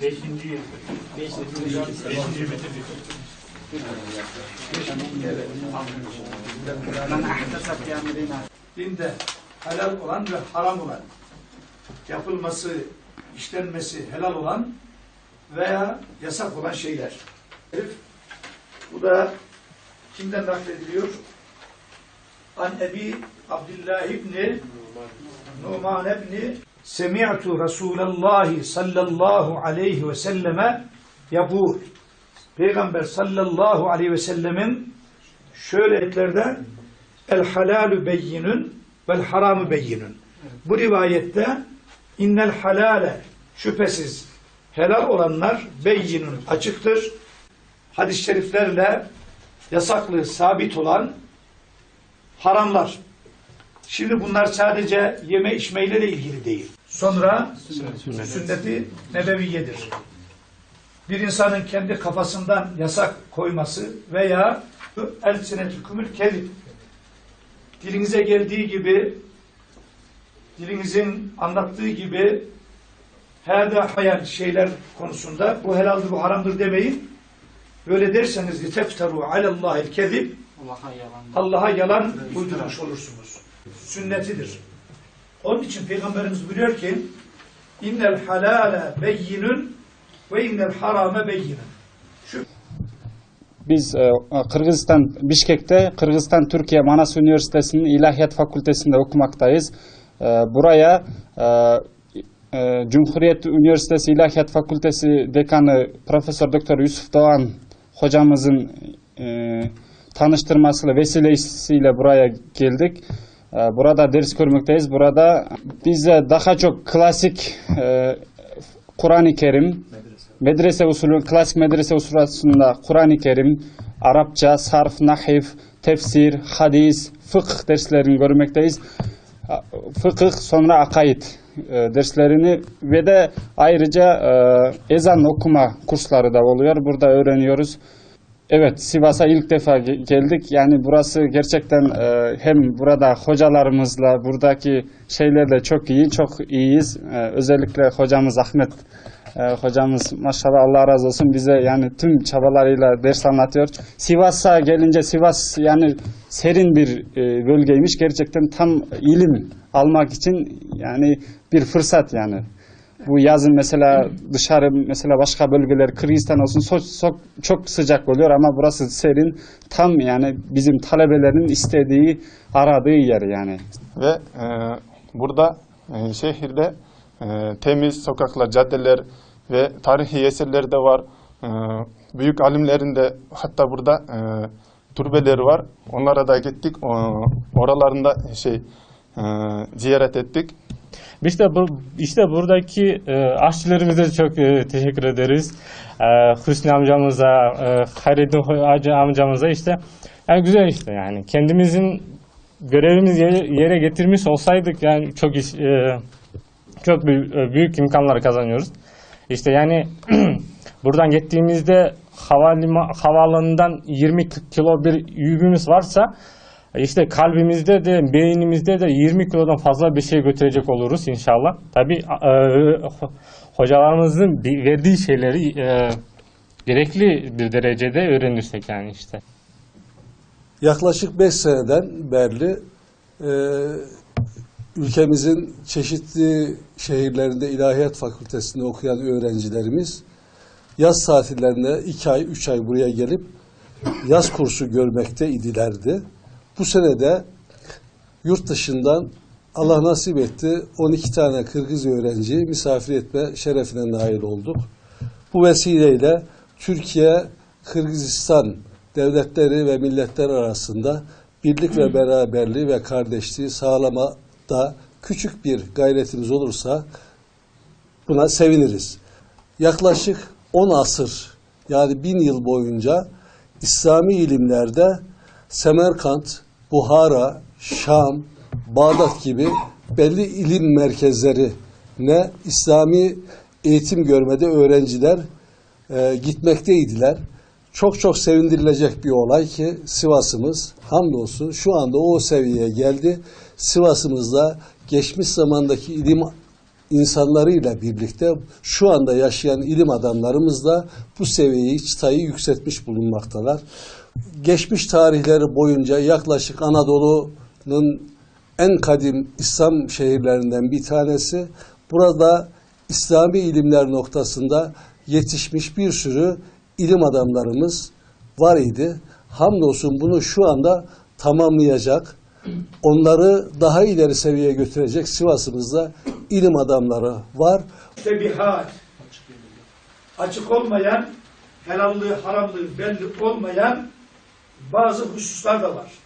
Beşinci yıl. Beşinci yıl. Dinde helal olan ve haram olan, yapılması, işlenmesi helal olan veya yasak olan şeyler. Bu da kimden naklediliyor? An Ebi Abdullah İbni Numan İbni Semi'tu Resulallah sallallahu aleyhi ve selleme yapul. Peygamber sallallahu aleyhi ve sellemin şöyle ayetlerde el halalu beyyinun vel haramu beyyinun. Bu rivayette innel halale şüphesiz helal olanlar beyyinun açıktır. Hadis-i şeriflerle yasaklı sabit olan haramlar. Şimdi bunlar sadece yeme içmeyle de ilgili değil. Sonra sünnet-i nebeviyedir. Bir insanın kendi kafasından yasak koyması veya el-senetükümül kezib, dilinize geldiği gibi, dilinizin anlattığı gibi hayan şeyler konusunda bu helaldir, bu haramdır demeyin. Böyle derseniz litefteru alallahil kezib, Allah'a yalan uydurmuş olursunuz. Sünnetidir. Onun için Peygamberimiz buyuruyor ki innel halale beyyinun ve innel harame beyyinun. Biz Kırgızistan, Bişkek'te Kırgızistan Türkiye Manas Üniversitesi'nin İlahiyat Fakültesi'nde okumaktayız. Buraya Cumhuriyet Üniversitesi İlahiyat Fakültesi Dekanı Profesör Doktor Yusuf Doğan hocamızın tanıştırmasıyla, vesilesiyle buraya geldik. Burada ders görmekteyiz. Burada bize daha çok klasik Kur'an-ı Kerim, medrese usulü, klasik medrese usulünde Kur'an-ı Kerim, Arapça, sarf, nahif, tefsir, hadis, fıkıh derslerini görmekteyiz. Fıkıh, sonra akaid derslerini ve de ayrıca ezan okuma kursları da oluyor. Burada öğreniyoruz. Evet, Sivas'a ilk defa geldik. Yani burası gerçekten hem burada hocalarımızla buradaki şeylerle çok iyi, çok iyiyiz. Özellikle hocamız Ahmet hocamız maşallah Allah razı olsun bize yani tüm çabalarıyla ders anlatıyor. Sivas'a gelince Sivas yani serin bir bölgeymiş. Gerçekten tam ilim almak için yani bir fırsat yani. Bu yazın mesela dışarı mesela başka bölgeler Kırgızistan olsun çok sıcak oluyor ama burası serin. Tam yani bizim talebelerin istediği, aradığı yer yani. Ve burada şehirde temiz sokaklar, caddeler ve tarihi eserler de var. Büyük alimlerin de hatta burada türbeleri var. Onlara da gittik. Oralarında ziyaret ettik. İşte buradaki aşçılarımıza çok teşekkür ederiz. Hüsnü amcamıza, Hayrettin amcamıza işte. Yani güzel işte yani. Kendimizin görevimizi yere getirmiş olsaydık yani çok büyük imkanlar kazanıyoruz. İşte yani buradan gittiğimizde havaalanından 20 kilo bir yükümüz varsa işte kalbimizde de beynimizde de 20 kilodan fazla bir şey götürecek oluruz inşallah. Tabii hocalarımızın verdiği şeyleri gerekli bir derecede öğrenirsek yani işte. Yaklaşık 5 seneden beri ülkemizin çeşitli şehirlerinde İlahiyat Fakültesi'nde okuyan öğrencilerimiz yaz tatillerinde 2 ay, 3 ay buraya gelip yaz kursu görmekte idilerdi. Bu sene de yurt dışından Allah nasip etti 12 tane Kırgız öğrenciyi misafir etme şerefine nail olduk. Bu vesileyle Türkiye, Kırgızistan devletleri ve milletler arasında birlik ve beraberliği ve kardeşliği sağlamada küçük bir gayretimiz olursa buna seviniriz. Yaklaşık 10 asır yani 1000 yıl boyunca İslami ilimlerde Semerkant, Buhara, Şam, Bağdat gibi belli ilim merkezlerine İslami eğitim görmede öğrenciler gitmekteydiler. Çok sevindirilecek bir olay ki Sivas'ımız hamdolsun şu anda o seviyeye geldi. Sivas'ımızda geçmiş zamandaki insanlarıyla birlikte şu anda yaşayan ilim adamlarımız da bu seviyeyi, çıtayı yükseltmiş bulunmaktalar. Geçmiş tarihleri boyunca yaklaşık Anadolu'nun en kadim İslam şehirlerinden bir tanesi. Burada İslami ilimler noktasında yetişmiş bir sürü ilim adamlarımız var idi. Hamdolsun bunu şu anda tamamlayacak, onları daha ileri seviyeye götürecek Sivas'ımızda ilim adamları var. Tebihat, açık olmayan, helallığı, haramlığı belli olmayan bazı hususlar da var.